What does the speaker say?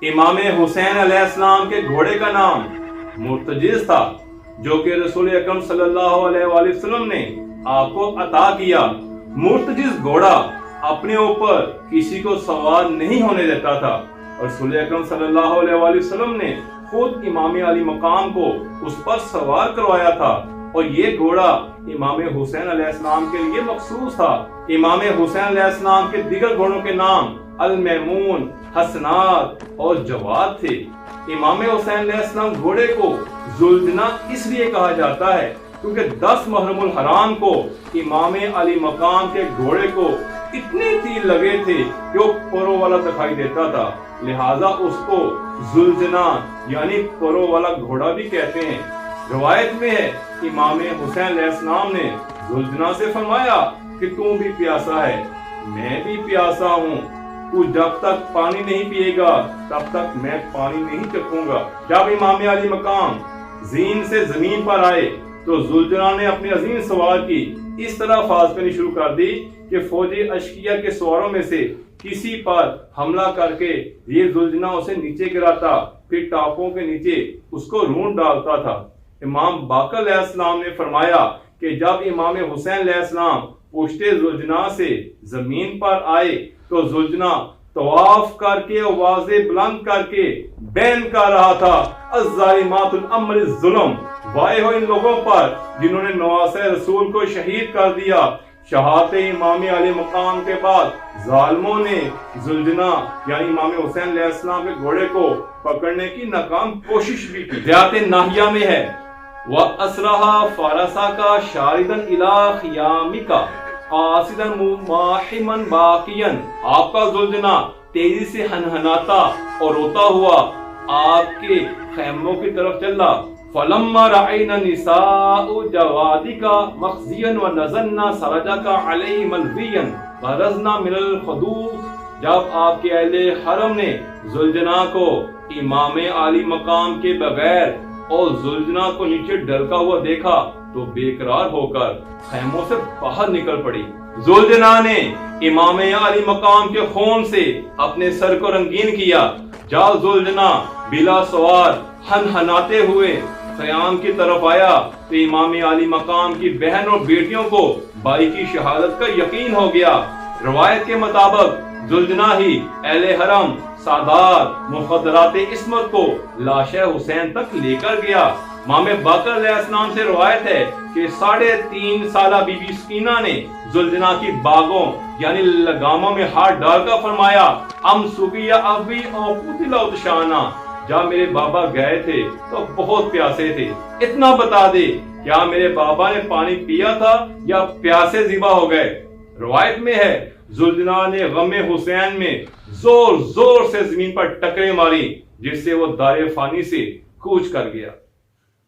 इमाम हुसैन अलैहिस्सलाम के घोड़े का नाम मुर्तजिज था, जो कि रसूल अकरम सल्लल्लाहु अलैहि वसल्लम ने आपको अता किया। मुर्तजिज घोड़ा अपने ऊपर किसी को सवार नहीं होने देता था। रसूल अकरम सल्लल्लाहु अलैहि वसल्लम ने खुद इमाम अली मकाम को उस पर सवार करवाया था, और ये घोड़ा इमाम हुसैन अलैहिस्सलाम के लिए मखसूस था। इमाम हुसैन अलैहिस्सलाम के दीगर घोड़ों के नाम अल-मैमून, हसनात और जवाद थे। इमाम हुसैन अलैहिस्सलाम घोड़े को जुल्जना इसलिए कहा जाता है क्योंकि 10 मुहर्रमुल हराम को इमाम अली मकाम के घोड़े को इतने तीर लगे थे कि वो परों वाला दिखाई देता था, लिहाजा उसको जुल्जना यानी परों वाला घोड़ा भी कहते हैं। रिवायत में है इमाम हुसैन अलैहिस्सलाम ने जुल्जना से फरमाया कि तू भी प्यासा है, मैं भी प्यासा हूँ, तू जब तक पानी नहीं पिएगा तब तक मैं पानी नहीं चखूंगा। जब इमाम अली मकाम जीन से जमीन पर आए तो जुल्जना ने अपनी अजीम सवार की इस तरह आवाज करनी शुरू कर दी कि फौजी अशकिया के सवारों में से किसी पर हमला करके ये जुल्जना उसे नीचे गिराता, फिर टापों के नीचे उसको रूंढ डालता था। इमाम बाकर अलैहिस्सलाम ने फरमाया कि जब इमाम हुसैन अलैहिस्सलाम पुश्ते जुल्जना से जमीन पर आए तो जुल्जना तवाफ करके आवाजें बुलंद करके बैन कर रहा था, अज़्ज़ालिमातुल अम्र ज़ुल्म, वाहे हो इन लोगों पर जिन्होंने नवासे रसूल को शहीद कर दिया। शहादत इमाम अली मकाम के बाद जालिमों ने जुल्जना यानी इमाम हुसैन अलैहिस्सलाम के घोड़े को पकड़ने की नाकाम कोशिश भी की। ज़ियारत नाहिया में है व असरहा फारसा का शारिदन इला खियामिका आसिदन मुमाहिमन बाकियन, आपका जुल्जना तेजी से हनहनाता और रोता हुआ आपके खैमों की तरफ चला। फलम्मा रअयना निसाउ जवादिका मखजियन व नज़रना सरजका अलैहि मलवियन बरज़ना मिनल खदूद, जब आपके अहले हरम ने जुल्जना को इमाम आली मकाम के बगैर और जुल्जना को नीचे डरका हुआ देखा तो बेकरार होकर खैमों से बाहर निकल पड़ी। जुल्जना ने इमाम अली मकाम के खून से अपने सर को रंगीन किया। जब जुल्जना बिला सवार हनहनाते हुए ख़याम की तरफ आया तो इमाम अली मकाम की बहन और बेटियों को भाई की शहादत का यकीन हो गया। रवायत के मुताबिक जुल्जना ही अहले हरम सादात मुखदरात इस्मत को लाशे हुसैन तक लेकर गया। इमाम बाकर अलैहिस्सलाम से रवायत है कि 3.5 साला बीबी सकीना ने जुल्जना की बागों यानी लगामों में हाथ डालकर फरमाया, अम सुबिया अबी और पुतिला उदशाना, जब मेरे बाबा गए थे तो बहुत प्यासे थे, इतना बता दे क्या मेरे बाबा ने पानी पिया था या प्यासे ज़िबा हो गए। रवायत में है जुल्जना ने गमे हुसैन में जोर जोर से जमीन पर टकरे मारी, जिससे वो दारे फानी से कूच कर गया।